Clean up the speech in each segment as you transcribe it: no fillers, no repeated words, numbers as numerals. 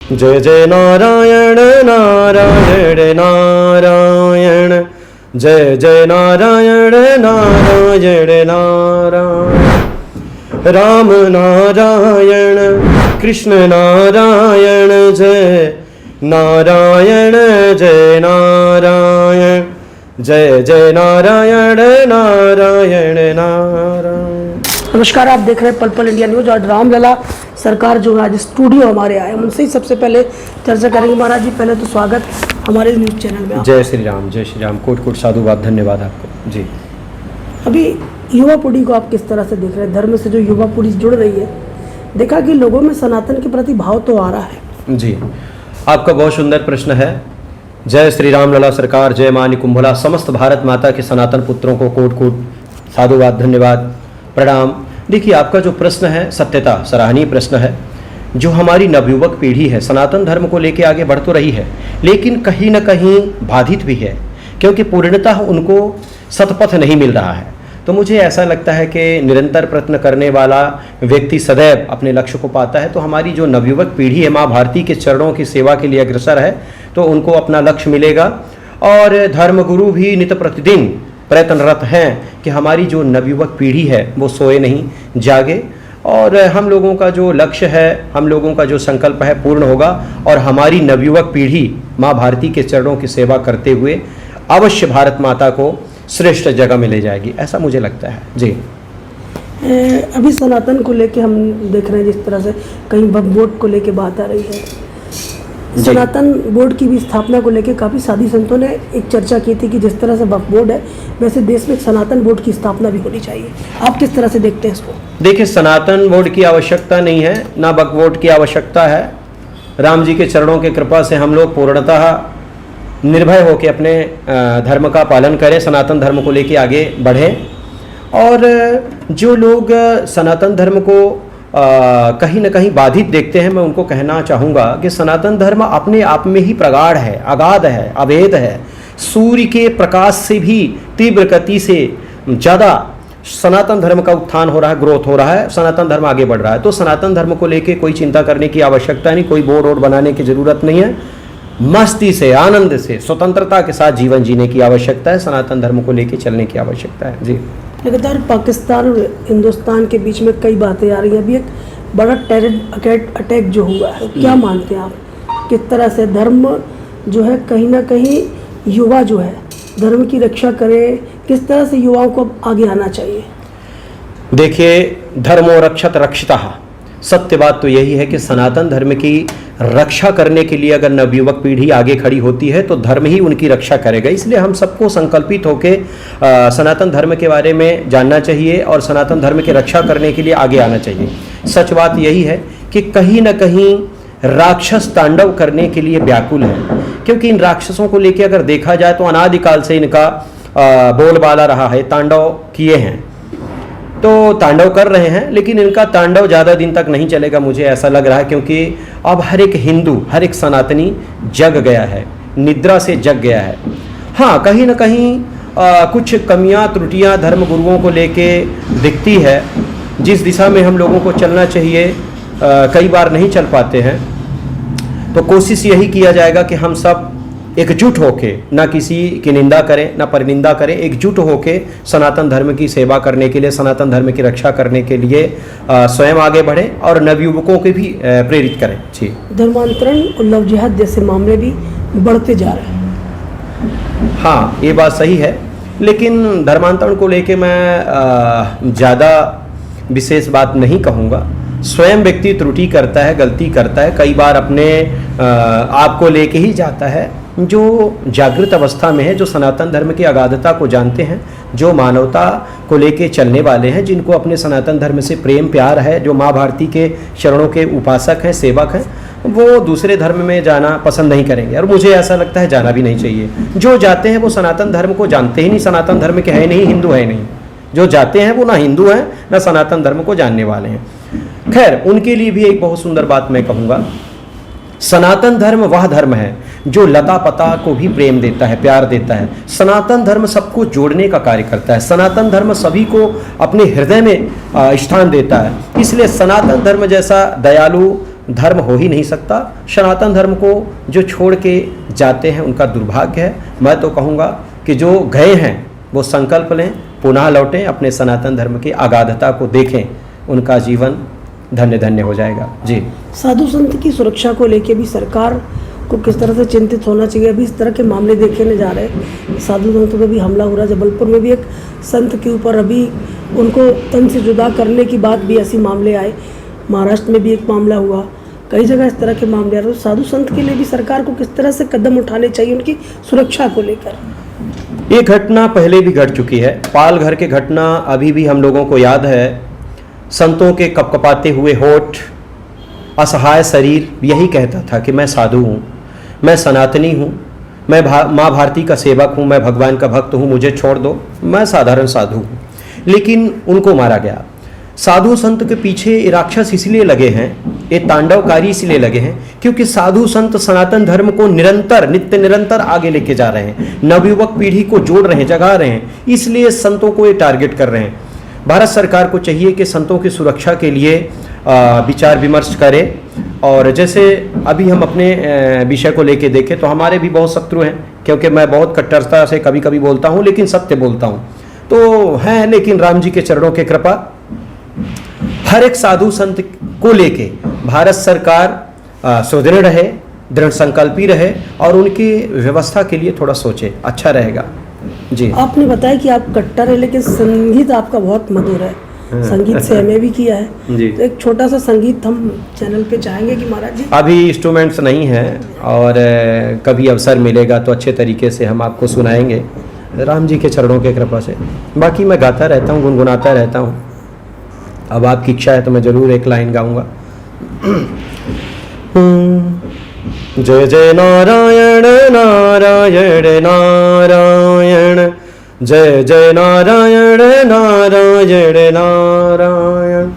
जय जय नारायण नारायण नारायण, जय जय नारायण नारायण नारायण, राम नारायण कृष्ण नारायण, जय नारायण जय नारायण, जय जय नारायण नारायण नारायण। नमस्कार, आप देख रहे हैं पल पल इंडिया न्यूज। और रामलला सरकार जो आज स्टूडियो हमारे आए, हम उनसे ही सबसे पहले चर्चा करेंगे। महाराज जी, पहले तो स्वागत हमारे न्यूज़ चैनल में। जय श्री राम, जय श्री राम, कोट कोट साधुवाद, धन्यवाद आपको जी। अभी युवा पीढ़ी को आप किस तरह से देख रहे हैं? धर्म से जो युवा पीढ़ी जुड़ रही है, देखा कि लोगों में सनातन के प्रति भाव तो आ रहा है। जी, आपका बहुत सुंदर प्रश्न है। जय श्री राम लला सरकार, जय मां निकुंभला, समस्त भारत माता के सनातन पुत्रों को कोट कोट साधुवाद, धन्यवाद, प्रणाम। देखिए, आपका जो प्रश्न है सत्यता सराहनीय प्रश्न है। जो हमारी नवयुवक पीढ़ी है सनातन धर्म को लेकर आगे बढ़ तो रही है, लेकिन कहीं ना कहीं बाधित भी है, क्योंकि पूर्णतः उनको सतपथ नहीं मिल रहा है। तो मुझे ऐसा लगता है कि निरंतर प्रयत्न करने वाला व्यक्ति सदैव अपने लक्ष्य को पाता है। तो हमारी जो नवयुवक पीढ़ी है माँ भारती के चरणों की सेवा के लिए अग्रसर है, तो उनको अपना लक्ष्य मिलेगा। और धर्मगुरु भी नित्य प्रतिदिन प्रयत्नरत हैं कि हमारी जो नवयुवक पीढ़ी है वो सोए नहीं, जागे, और हम लोगों का जो लक्ष्य है, हम लोगों का जो संकल्प है पूर्ण होगा, और हमारी नवयुवक पीढ़ी माँ भारती के चरणों की सेवा करते हुए अवश्य भारत माता को श्रेष्ठ जगह में ले जाएगी, ऐसा मुझे लगता है जी। अभी सनातन को लेके हम देख रहे हैं जिस तरह से कहीं वक्फ बोर्ड को लेके बात आ रही है। सनातन बोर्ड की भी स्थापना को लेके काफ़ी साधी संतों ने एक चर्चा की थी कि जिस तरह से वक्फ बोर्ड है, वैसे देश में सनातन बोर्ड की स्थापना भी होनी चाहिए। आप किस तरह से देखते हैं इसको? देखिए, सनातन बोर्ड की आवश्यकता नहीं है, ना वक्फ बोर्ड की आवश्यकता है। राम जी के चरणों की कृपा से हम लोग पूर्णतः निर्भय होकर अपने धर्म का पालन करें, सनातन धर्म को लेके आगे बढ़ें। और जो लोग सनातन धर्म को कहीं ना कहीं बाधित देखते हैं, मैं उनको कहना चाहूँगा कि सनातन धर्म अपने आप में ही प्रगाढ़ है, अगाध है, अभेद है। सूर्य के प्रकाश से भी तीव्र गति से ज़्यादा सनातन धर्म का उत्थान हो रहा है, ग्रोथ हो रहा है, सनातन धर्म आगे बढ़ रहा है। तो सनातन धर्म को लेके कोई चिंता करने की आवश्यकता नहीं, कोई बोर्ड वोर्ड बनाने की ज़रूरत नहीं है। मस्ती से, आनंद से, स्वतंत्रता के साथ जीवन जीने की आवश्यकता है, सनातन धर्म को लेके चलने की आवश्यकता है जी। लगातार पाकिस्तान और हिंदुस्तान के बीच में कई बातें आ रही हैं। अभी एक बड़ा टेरर अटैक जो हुआ है, क्या मानते हैं आप? किस तरह से धर्म जो है कहीं ना कहीं युवा जो है धर्म की रक्षा करे, किस तरह से युवाओं को आगे आना चाहिए? देखिए, धर्मो रक्षत रक्षितः, सत्य बात तो यही है कि सनातन धर्म की रक्षा करने के लिए अगर नवयुवक पीढ़ी आगे खड़ी होती है तो धर्म ही उनकी रक्षा करेगा। इसलिए हम सबको संकल्पित होकर सनातन धर्म के बारे में जानना चाहिए और सनातन धर्म की रक्षा करने के लिए आगे आना चाहिए। सच बात यही है कि कहीं ना कहीं राक्षस तांडव करने के लिए व्याकुल है, क्योंकि इन राक्षसों को लेकर अगर देखा जाए तो अनादिकाल से इनका बोलबाला रहा है, तांडव किए हैं, तो तांडव कर रहे हैं, लेकिन इनका तांडव ज़्यादा दिन तक नहीं चलेगा, मुझे ऐसा लग रहा है। क्योंकि अब हर एक हिंदू, हर एक सनातनी जग गया है, निद्रा से जग गया है। हाँ, कहीं ना कहीं कुछ कमियां त्रुटियां धर्म गुरुओं को लेके दिखती है, जिस दिशा में हम लोगों को चलना चाहिए कई बार नहीं चल पाते हैं। तो कोशिश यही किया जाएगा कि हम सब एकजुट होके, ना किसी की निंदा करें ना परिनिंदा करें, एकजुट होके सनातन धर्म की सेवा करने के लिए, सनातन धर्म की रक्षा करने के लिए स्वयं आगे बढ़ें और नवयुवकों को भी प्रेरित करें जी। धर्मांतरण और लव जिहाद जैसे मामले भी बढ़ते जा रहे हैं। हाँ, ये बात सही है, लेकिन धर्मांतरण को लेके मैं ज़्यादा विशेष बात नहीं कहूँगा। स्वयं व्यक्ति त्रुटि करता है, गलती करता है, कई बार अपने आप को लेके ही जाता है। जो जागृत अवस्था में है, जो सनातन धर्म की अगाधता को जानते हैं, जो मानवता को लेके चलने वाले हैं, जिनको अपने सनातन धर्म से प्रेम प्यार है, जो माँ भारती के चरणों के उपासक हैं, सेवक हैं, वो दूसरे धर्म में जाना पसंद नहीं करेंगे। और मुझे ऐसा लगता है जाना भी नहीं चाहिए। जो जाते हैं वो सनातन धर्म को जानते ही नहीं, सनातन धर्म के है नहीं, हिंदू है नहीं। जो जाते हैं वो ना हिंदू हैं ना सनातन धर्म को जानने वाले हैं। खैर, उनके लिए भी एक बहुत सुंदर बात मैं कहूँगा। सनातन धर्म वह धर्म है जो लता पता को भी प्रेम देता है, प्यार देता है। सनातन धर्म सबको जोड़ने का कार्य करता है। सनातन धर्म सभी को अपने हृदय में स्थान देता है। इसलिए सनातन धर्म जैसा दयालु, धर्म हो ही नहीं सकता। सनातन धर्म को जो छोड़ के जाते हैं उनका दुर्भाग्य है। मैं तो कहूँगा कि जो गए हैं वो संकल्प लें, पुनः लौटें, अपने सनातन धर्म की अगाधता को देखें, उनका जीवन धन्य धन्य हो जाएगा। जी। साधु संत की सुरक्षा को लेके भी सरकार को किस तरह से चिंतित होना चाहिए? अभी इस तरह के मामले देखे जा रहे हैं, साधु संतों पर भी हमला हो रहा है। जबलपुर में भी एक संत के ऊपर अभी उनको तन से जुदा करने की बात भी ऐसी मामले आए। महाराष्ट्र में भी एक मामला हुआ, कई जगह इस तरह के मामले आ रहे हैं। साधु संत के लिए भी सरकार को किस तरह से कदम उठाने चाहिए उनकी सुरक्षा को लेकर? ये घटना पहले भी घट चुकी है। पालघर की घटना अभी भी हम लोगों को याद है। संतों के कपकपाते हुए होठ, असहाय शरीर यही कहता था कि मैं साधु हूँ, मैं सनातनी हूँ, मैं माँ भारती का सेवक हूँ, मैं भगवान का भक्त हूँ, मुझे छोड़ दो, मैं साधारण साधु हूँ। लेकिन उनको मारा गया। साधु संत के पीछे ये राक्षस इसलिए लगे हैं, ये तांडवकारी इसलिए लगे हैं क्योंकि साधु संत सनातन धर्म को निरंतर नित्य निरंतर आगे लेके जा रहे हैं, नवयुवक पीढ़ी को जोड़ रहे हैं, जगा रहे हैं, इसलिए संतों को ये टारगेट कर रहे हैं। भारत सरकार को चाहिए कि संतों की सुरक्षा के लिए विचार विमर्श करे। और जैसे अभी हम अपने विषय को लेके देखें तो हमारे भी बहुत शत्रु हैं, क्योंकि मैं बहुत कट्टरता से कभी कभी बोलता हूँ लेकिन सत्य बोलता हूँ तो है। लेकिन राम जी के चरणों की कृपा, हर एक साधु संत को लेके भारत सरकार सुदृढ़ रहे, दृढ़ संकल्पी रहे और उनकी व्यवस्था के लिए थोड़ा सोचे, अच्छा रहेगा। जी। आपने बताया कि आप कट्टर है लेकिन संगीत आपका बहुत मधुर है, संगीत से एमए भी किया है जी। तो एक छोटा सा संगीत हम चैनल पे चाहेंगे कि महाराज जी। अभी इंस्ट्रूमेंट्स नहीं हैं और कभी अवसर मिलेगा तो अच्छे तरीके से हम आपको सुनाएंगे राम जी के चरणों के कृपा से। बाकी मैं गाता रहता हूँ, गुनगुनाता रहता हूँ। अब आपकी इच्छा है तो मैं जरूर एक लाइन गाऊंगा। जय जय नारायण नारायण नारायण, जय जय नारायण नारायण नारायण,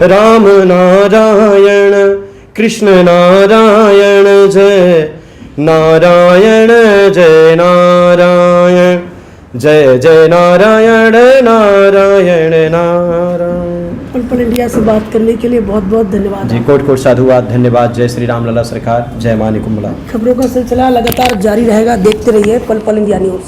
राम नारायण कृष्ण नारायण, जय नारायण जय नारायण, जय जय नारायण नारायण नारायण। पल पल इंडिया से बात करने के लिए बहुत बहुत धन्यवाद। जी, कोट कोट साधुवाद, धन्यवाद। जय श्री राम लला सरकार, जय मां निकुंभला। खबरों का सिलसिला लगातार जारी रहेगा, देखते रहिए पल पल इंडिया न्यूज़।